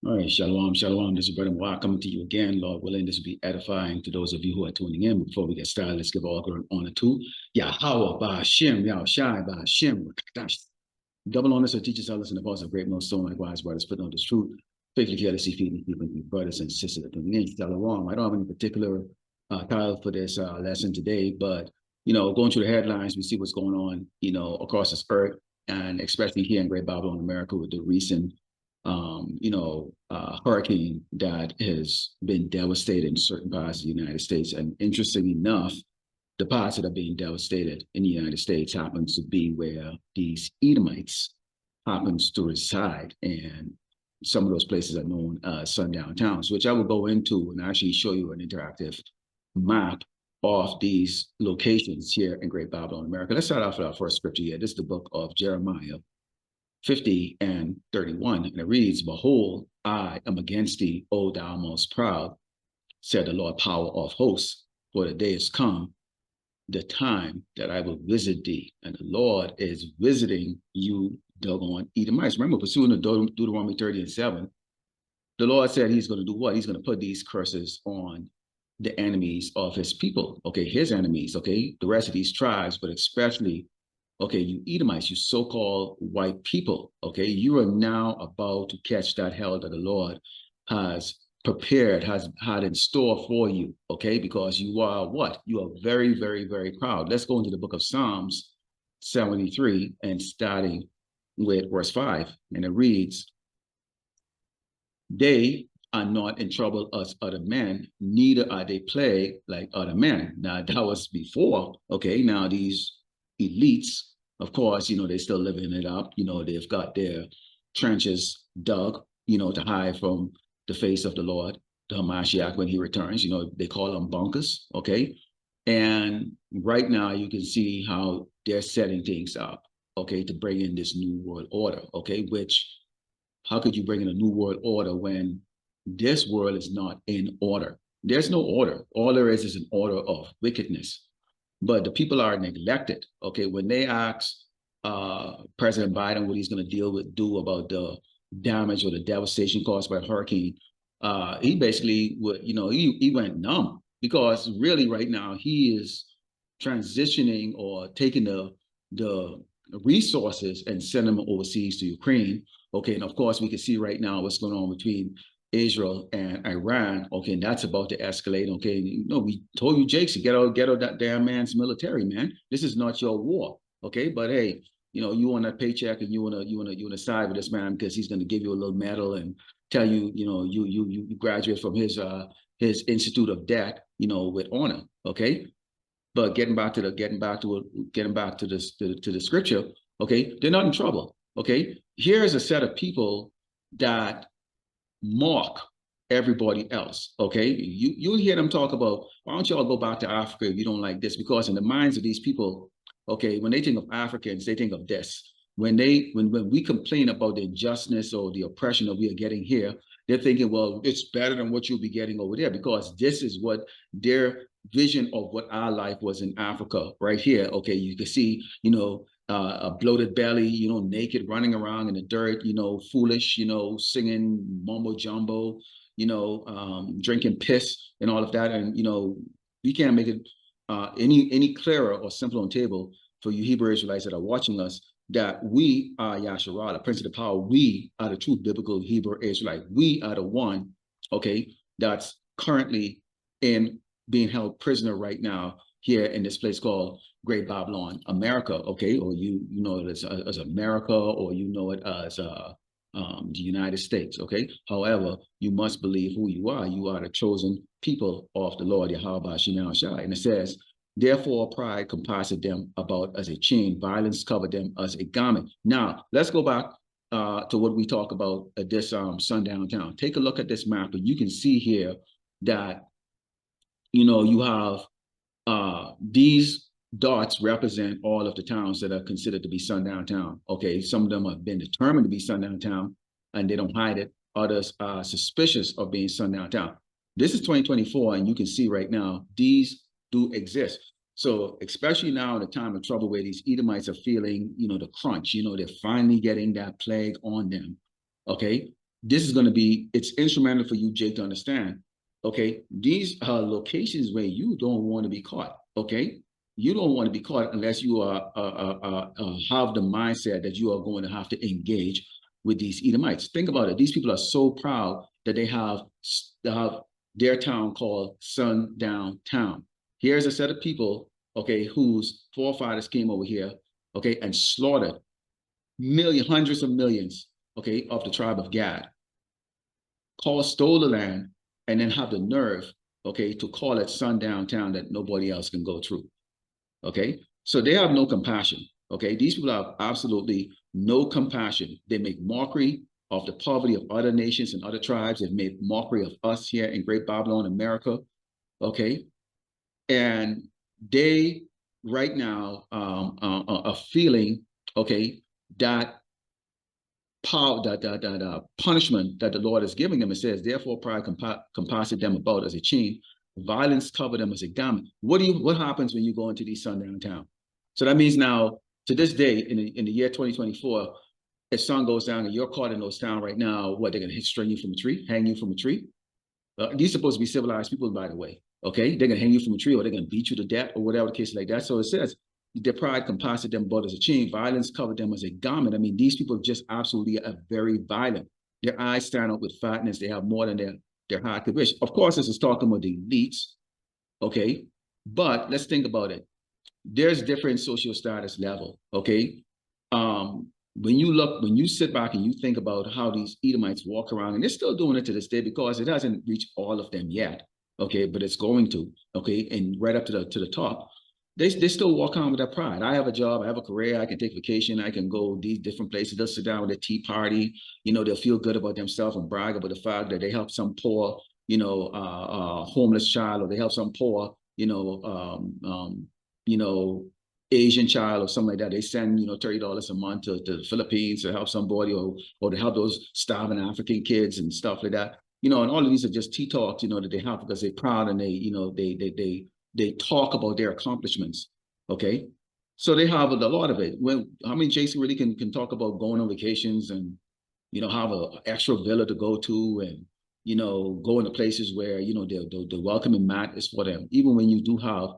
All right, shalom, shalom. This is Brother Mwah coming to you again. Lord willing, this will be edifying to those of you who are tuning in. Before we get started, let's give all glory and honor to Yahweh, Ba'ashem, Yahushai, Ba'ashem, Rakadash. Double honors to teachers, elders, and the boss of great millstone, likewise, brothers, putting on this truth. Faithfully, carelessly feeding, keeping brothers and sisters that tuning in. Shalom. I don't have any particular title for this lesson today, but, going through the headlines, we see what's going on, across this earth, and especially here in Great Babylon, America, with the recent hurricane that has been devastating certain parts of the United States. And interesting enough, the parts that are being devastated in the United States happens to be where these Edomites happens to reside. And some of those places are known as sundown towns, which I will go into and actually show you an interactive map of these locations here in Great Babylon, America. Let's start off with our first scripture here. This is the book of Jeremiah 50 and 31, and it reads, "Behold, I am against thee, O thou most proud, said the Lord power of hosts, for the day is come, the time that I will visit thee." And the Lord is visiting you, doggone Edomites. Remember, pursuing the Deuteronomy 30 and 7, the Lord said he's going to do what? He's going to put these curses on the enemies of his people, okay, his enemies, okay, the rest of these tribes, but especially, okay, you Edomites, you so-called white people, okay, you are now about to catch that hell that the Lord has prepared, has had in store for you, okay, because you are what? You are very, very, very proud. Let's go into the book of Psalms 73 and starting with verse 5, and it reads, "They are not in trouble as other men, neither are they plagued like other men." Now, that was before, okay? Now, these elites, of course, they're still living it up. They've got their trenches dug, to hide from the face of the Lord, the Hamashiach, when he returns. They call them bunkers, okay? And right now, you can see how they're setting things up, okay, to bring in this new world order, okay? Which, how could you bring in a new world order when this world is not in order? There's no order. All there is an order of wickedness. But the people are neglected. Okay, when they ask President Biden what he's going to do about the damage or the devastation caused by hurricane, he basically would, he went numb, because really right now he is transitioning or taking the resources and sending them overseas to Ukraine. Okay, and of course we can see right now what's going on between Israel and Iran. Okay, and that's about to escalate. Okay, we told you, Jakes, to get out that damn man's military, man. This is not your war. Okay, but hey, you want a paycheck and you wanna side with this man because he's gonna give you a little medal and tell you, you graduate from his institute of debt, with honor. Okay, but getting back to the scripture. Okay, they're not in trouble. Okay, here's a set of people that mock everybody else. Okay, you hear them talk about, why don't y'all go back to Africa if you don't like this? Because in the minds of these people, okay, when they think of Africans, they think of this. When we complain about the injustice or the oppression that we are getting here, they're thinking, well, it's better than what you'll be getting over there, because this is what their vision of what our life was in Africa right here. Okay, you can see, a bloated belly, naked, running around in the dirt, foolish, singing mumbo jumbo, drinking piss and all of that. And, we can't make it any clearer or simpler on table for you Hebrew Israelites that are watching us, that we are Yasharah, the Prince of the Power. We are the true biblical Hebrew Israelite. We are the one, okay, that's currently being held prisoner right now here in this place called Great Babylon, America, okay, or you know it as America, or you know it as the United States, okay. However, you must believe who you are. You are the chosen people of the Lord Yahweh Shema Shai, and it says, "Therefore, pride compasseth them about as a chain; violence covered them as a garment." Now, let's go back to what we talk about at this sundown town. Take a look at this map, and you can see here that you have these dots represent all of the towns that are considered to be sundown town. Okay, some of them have been determined to be sundown town, and they don't hide it. Others are suspicious of being sundown town. This is 2024, and you can see right now these do exist. So especially now in the time of trouble where these Edomites are feeling, the crunch, they're finally getting that plague on them. Okay, this is going to be, it's instrumental for you, Jake, to understand. Okay, these are locations where you don't want to be caught. Okay, you don't want to be caught unless you are have the mindset that you are going to have to engage with these Edomites. Think about it. These people are so proud that they have their town called Sundown Town. Here's a set of people, okay, whose forefathers came over here, okay, and slaughtered hundreds of millions, okay, of the tribe of Gad, stole the land, and then have the nerve, okay, to call it Sundown Town that nobody else can go through. Okay, so they have no compassion. Okay, these people have absolutely no compassion. They make mockery of the poverty of other nations and other tribes. They've made mockery of us here in Great Babylon, America. Okay, and they right now are feeling, okay, that power, that punishment that the Lord is giving them. It says, therefore, pride compasseth them about as a chain, violence cover them as a garment. What happens when you go into these sundown towns? So that means now, to this day, in the year 2024, if sun goes down and you're caught in those towns right now, what, they're going to string you from a tree, hang you from a tree? These are supposed to be civilized people, by the way. Okay, they're going to hang you from a tree, or they're going to beat you to death, or whatever the case like that. So it says, their pride compasseth them about as a chain, violence covered them as a garment. I mean, these people just absolutely are very violent. Their eyes stand up with fatness. They have more than their heart could wish. Of course, this is talking about the elites, okay? But let's think about it. There's different social status level, okay? When you sit back and you think about how these Edomites walk around, and they're still doing it to this day because it hasn't reached all of them yet, okay? But it's going to, okay? And right up to the top. They still walk on with that pride. I have a job, I have a career, I can take vacation, I can go these different places. They'll sit down with a tea party, you know, they'll feel good about themselves and brag about the fact that they help some poor, you know, homeless child, or they help some poor, you know, Asian child or something like that. They send, you know, $30 a month to the Philippines to help somebody, or to help those starving African kids and stuff like that. You know, and all of these are just tea talks, you know, that they have because they're proud, and they, you know, they talk about their accomplishments, okay? So they have a lot of it. How many Jason really can talk about going on vacations and, you know, have an extra villa to go to, and, you know, go into places where, you know, the welcoming mat is for them. Even when you do have,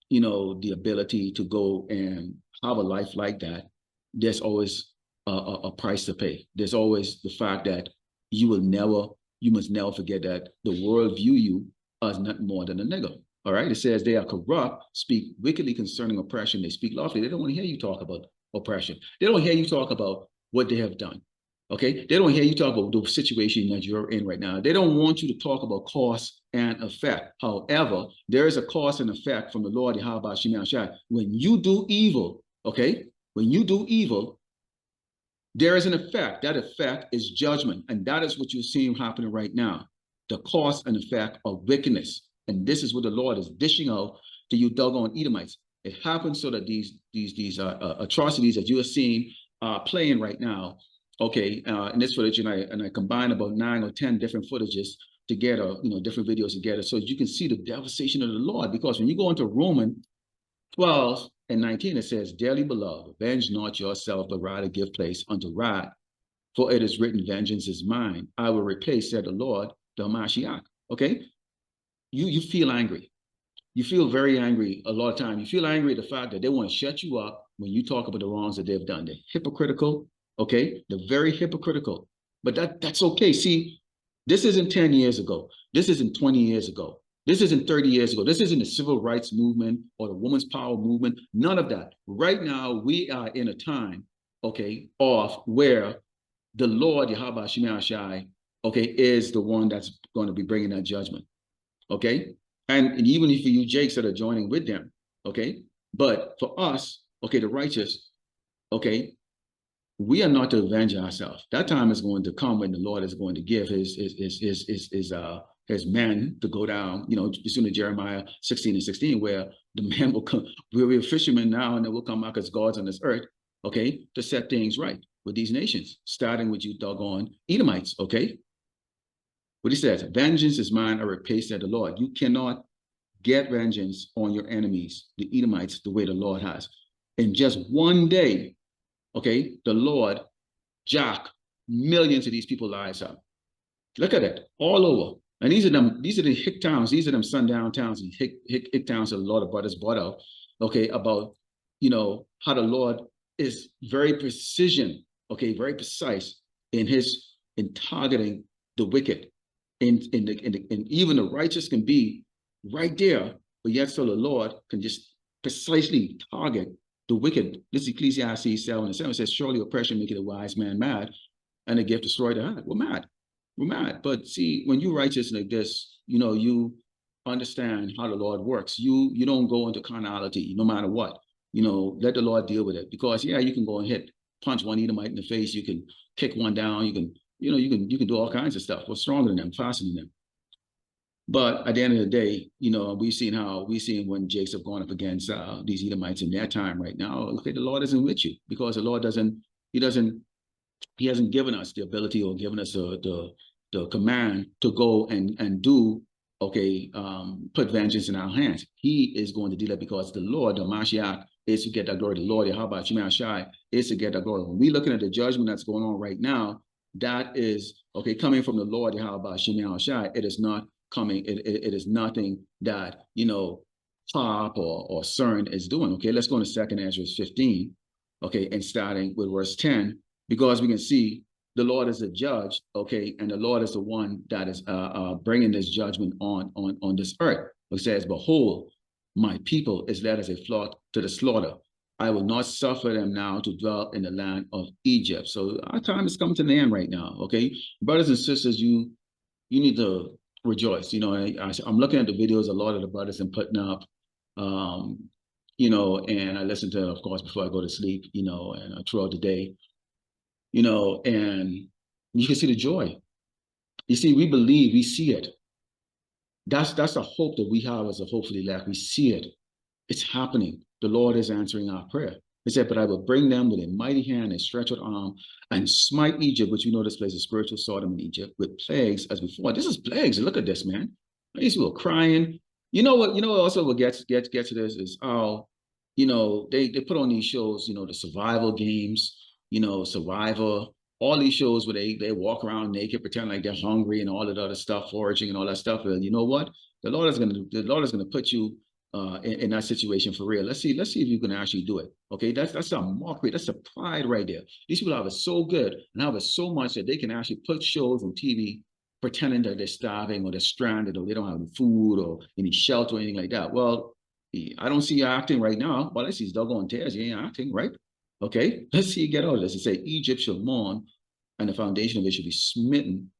you know, the ability to go and have a life like that, there's always a price to pay. There's always the fact that you must never forget that the world view you as nothing more than a nigger. All right, it says they are corrupt, speak wickedly concerning oppression. They speak lawfully. They don't want to hear you talk about oppression. They don't hear you talk about what they have done. Okay, they don't hear you talk about the situation that you're in right now. They don't want you to talk about cause and effect. However, there is a cause and effect from the Lord Yahweh Shemi Ashai. When you do evil, okay, when you do evil, there is an effect. That effect is judgment, and that is what you're seeing happening right now. The cause and effect of wickedness. And this is what the Lord is dishing out to you doggone Edomites. It happens so that these atrocities that you are seeing playing right now, okay, in this footage, and I combine about 9 or 10 different footages together, you know, different videos together, so you can see the devastation of the Lord. Because when you go into Romans 12 and 19, it says, dearly beloved, avenge not yourself, but rather give place unto wrath. For it is written, vengeance is mine. I will repay, said the Lord, the Mashiach. Okay? You feel angry. You feel very angry a lot of times. You feel angry at the fact that they want to shut you up when you talk about the wrongs that they've done. They're hypocritical, okay? They're very hypocritical. But that's okay. See, this isn't 10 years ago. This isn't 20 years ago. This isn't 30 years ago. This isn't the civil rights movement or the women's power movement. None of that. Right now, we are in a time, okay, of where the Lord, Yahweh Shemi Ashai, okay, is the one that's going to be bringing that judgment. Okay, and even if you Jakes that are joining with them, okay, but for us, okay, the righteous, okay, we are not to avenge ourselves. That time is going to come when the Lord is going to give his men to go down. You know, you see in Jeremiah 16:16, where the man will come. We're fishermen now, and they will come out as gods on this earth, okay, to set things right with these nations, starting with you doggone Edomites, okay. What he says, vengeance is mine, I repay, said the Lord. You cannot get vengeance on your enemies, the Edomites, the way the Lord has. In just one day, okay, the Lord, Jack, millions of these people's lives up. Look at it, all over. And these are the hick towns, these are them sundown towns, these hick towns that the Lord of brothers brought out, okay, about, you know, how the Lord is very precision, okay, very precise in targeting the wicked. And even the righteous can be right there, but yet so the Lord can just precisely target the wicked. This is Ecclesiastes 7:7 says, surely oppression maketh a wise man mad, and a gift destroy the heart. We're mad. We're mad. But see, when you righteous like this, you know, you understand how the Lord works. You don't go into carnality no matter what. You know, let the Lord deal with it. Because yeah, you can go and punch one Edomite in the face, you can kick one down, you can, you know, you can do all kinds of stuff. We're stronger than them, faster than them. But at the end of the day, you know, we've seen when Jacob gone up against these Edomites in their time right now. Okay, the Lord isn't with you because the Lord he hasn't given us the ability or given us the command to go and do, okay, put vengeance in our hands. He is going to do that because the Lord, the Mashiach, is to get that glory. The Lord, Yahweh Shemai Shai, is to get that glory. When we're looking at the judgment that's going on right now, that is, okay, coming from the Lord, Yahweh Shemai Shai. It is not coming, it is nothing that, you know, Pop or CERN is doing. Okay, let's go to 2nd Ezra 15, okay, and starting with verse 10, because we can see the Lord is a judge, okay, and the Lord is the one that is bringing this judgment on this earth. It says, behold, my people is led as a flock to the slaughter. I will not suffer them now to dwell in the land of Egypt. So our time is coming to the end right now, okay? Brothers and sisters, you need to rejoice. You know, I'm looking at the videos a lot of the brothers are putting up, you know, and I listen to it, of course, before I go to sleep, you know, and throughout the day, you know, and you can see the joy. You see, we believe, we see it. That's the hope that we have as a hopefully elect. We see it. It's happening. The Lord is answering our prayer. He said, but I will bring them with a mighty hand and stretched arm and smite Egypt, which you know this place is spiritual Sodom in Egypt, with plagues as before. This is plagues. Look at this, man. These people crying. You know what also what gets to this is how, you know, they put on these shows, you know, the survival games, you know, Survivor, all these shows where they walk around naked, pretend like they're hungry and all that other stuff, foraging and all that stuff. And you know what? The Lord is gonna put you in that situation for real. Let's see if you can actually do it. Okay, that's a mockery. That's a pride right there. These people have it so good and have it so much that they can actually put shows on TV pretending that they're starving or they're stranded or they don't have any food or any shelter or anything like that. Well, I don't see you acting right now. Well, I see doggone tears. You ain't acting, right? Okay, let's see you get out of this. It say Egypt shall mourn, and the foundation of it shall be smitten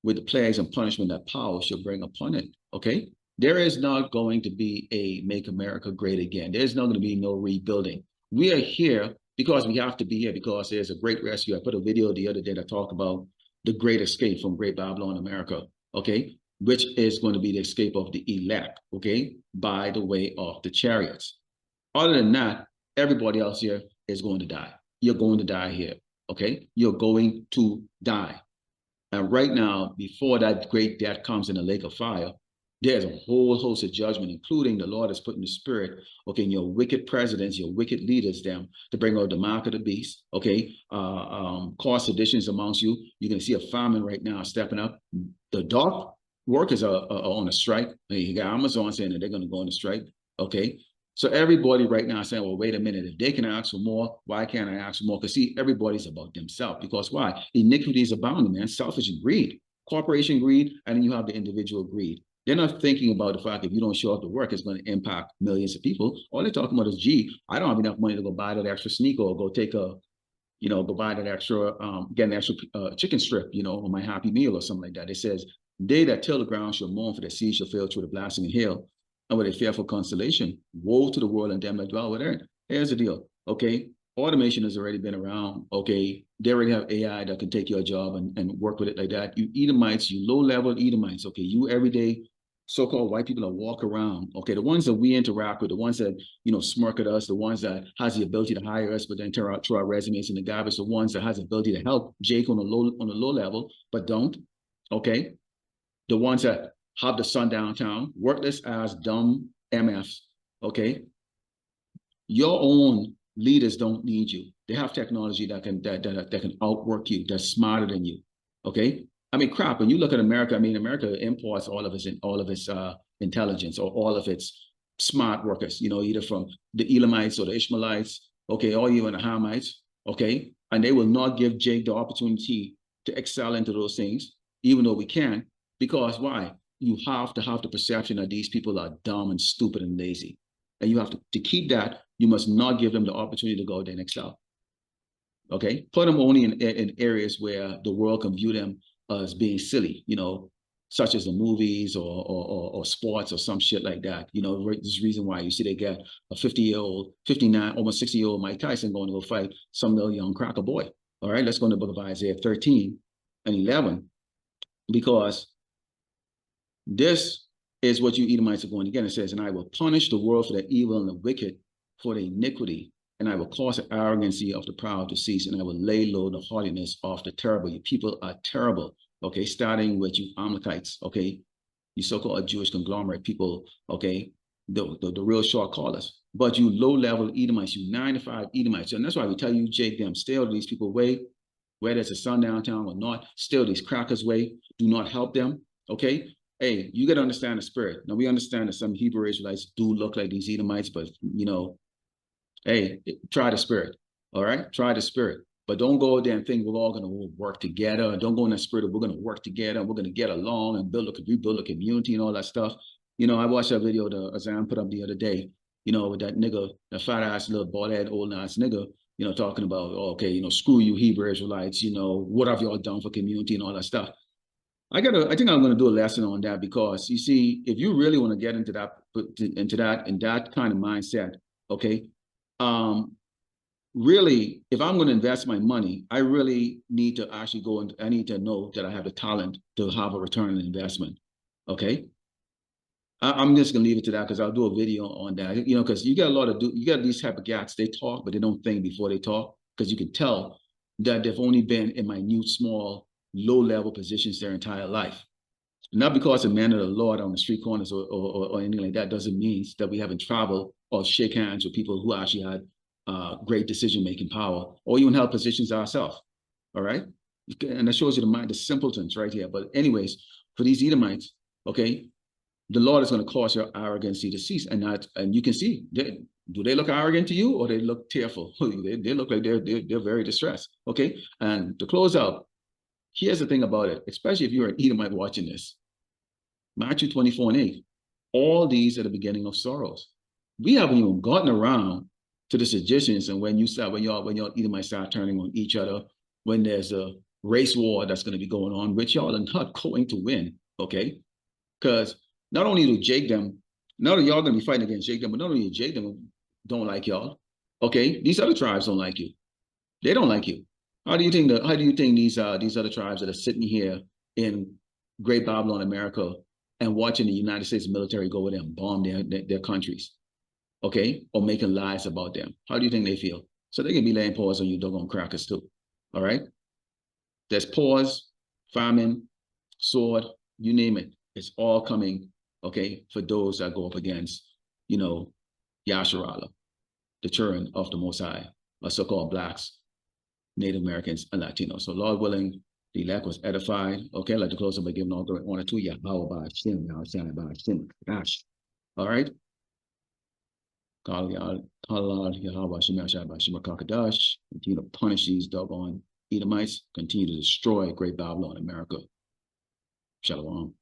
with the plagues and punishment that power shall bring upon it. Okay, there is not going to be a make America great again. There's not going to be no rebuilding. We are here because we have to be here because there's a great rescue. I put a video the other day that talked about the great escape from Great Babylon, America. Okay, which is going to be the escape of the elect. Okay, by the way of the chariots. Other than that, everybody else here is going to die. You're going to die here. Okay, you're going to die. And right now, before that great death comes in the lake of fire, there's a whole host of judgment, including the Lord has put in the spirit, okay, in your wicked presidents, your wicked leaders, them to bring out the mark of the beast, okay, cause seditions amongst you. You're going to see a famine right now stepping up. The dark workers are on a strike. You got Amazon saying that they're going to go on a strike, okay. So everybody right now is saying, well, wait a minute, if they can ask for more, why can't I ask for more? Because see, everybody's about themselves. Because why? Iniquity is abounding, man. Selfish and greed, corporation greed, and then you have the individual greed. They're not thinking about the fact if you don't show up to work, it's going to impact millions of people. All they're talking about is, gee, I don't have enough money to go buy that extra sneaker or go take a, you know, go buy that extra, get an extra chicken strip, you know, or my Happy Meal or something like that. It says, they that till the ground shall mourn, for the sea shall fail through the blasting and hail, and with a fearful constellation. Woe to the world and them that dwell within. Here's the deal, okay? Automation has already been around, okay? They already have AI that can take your job and work with it like that. You Edomites, you low-level Edomites, okay? You everyday so-called white people that walk around, okay? The ones that we interact with, the ones that, you know, smirk at us, the ones that has the ability to hire us, but then throw our resumes in the garbage, the ones that has the ability to help Jake on the low level, but don't, okay? The ones that have the sun downtown, worthless as dumb MFs, okay? Your own leaders don't need you. They have technology that can outwork you, that's smarter than you. Okay. I mean, crap. When you look at America, I mean, America imports all of its intelligence or all of its smart workers. You know, either from the Elamites or the Ishmaelites, okay, or even the Hamites, okay, and they will not give Jake the opportunity to excel into those things, even though we can, because why? You have to have the perception that these people are dumb and stupid and lazy, and you have to keep that. You must not give them the opportunity to go there and excel. Okay, put them only in areas where the world can view them as being silly, you know, such as the movies or sports or some shit like that. You know, this reason why you see they get a 50-year-old, 59, almost 60-year-old Mike Tyson going to go fight some little young cracker boy. All right, let's go to the book of Isaiah 13 and 11, because this is what you Edomites are going to get. It says, and I will punish the world for their evil and the wicked for their iniquity, and I will cause the arrogancy of the proud to cease, and I will lay low the haughtiness of the terrible. You people are terrible, okay? Starting with you Amalekites, okay? You so-called Jewish conglomerate people, okay? The real short callers. But you low-level Edomites, you 95 Edomites, and that's why we tell you, Jake, them, stay out of these people way, whether it's a sundown town or not, still these crackers way, do not help them, okay? Hey, you got to understand the spirit. Now, we understand that some Hebrew Israelites do look like these Edomites, but, you know, hey, try the spirit, all right? Try the spirit. But don't go there and think we're all going to work together. Don't go in that spirit of we're going to work together, we're going to get along and rebuild a community and all that stuff. You know, I watched that video that Azam put up the other day, you know, with that nigga, that fat-ass little bald-head, old-ass nigga, you know, talking about, oh, okay, you know, screw you Hebrew Israelites, you know, what have y'all done for community and all that stuff. I think I'm going to do a lesson on that, because you see, if you really want to get into that kind of mindset, okay, really, if I'm going to invest my money, I really need to actually go and I need to know that I have the talent to have a return on investment. Okay. I'm just going to leave it to that, because I'll do a video on that, you know, because you got these type of gats, they talk, but they don't think before they talk, because you can tell that they've only been in minute, small, low-level positions their entire life. Not because of men of the Lord on the street corners or anything like that doesn't mean that we haven't traveled or shake hands with people who actually had great decision-making power, or even held positions ourselves. All right, and that shows you the mind, the simpletons right here. But anyways, for these Edomites, okay, the Lord is going to cause your arrogancy to cease, and you can see, do they look arrogant to you, or they look tearful? they look like they're very distressed. Okay, and to close out, here's the thing about it, especially if you're an Edomite watching this. Matthew 24:8. All these are the beginning of sorrows. We haven't even gotten around to the seditions, and when y'all Edomites start turning on each other, when there's a race war that's going to be going on, which y'all are not going to win, okay? Because not only do Jake them, not only y'all going to be fighting against Jake them, but not only Jake them don't like y'all, okay? These other tribes don't like you. They don't like you. How do you think these other tribes that are sitting here in Great Babylon, America, and watching the United States military go over there and bomb their countries, okay, or making lies about them? How do you think they feel? So they can be laying paws on you doggone crackers too, all right? There's paws, famine, sword, you name it. It's all coming, okay, for those that go up against, you know, Yasharala, the children of the Most High, or so-called blacks, Native Americans, and Latinos. So Lord willing, the elect was edified. Okay, I'd like to close up by giving all the honor to Yahweh Shem, gosh. All right. Continue to punish these doggone Edomites, continue to destroy Great Babylon, America. Shalom.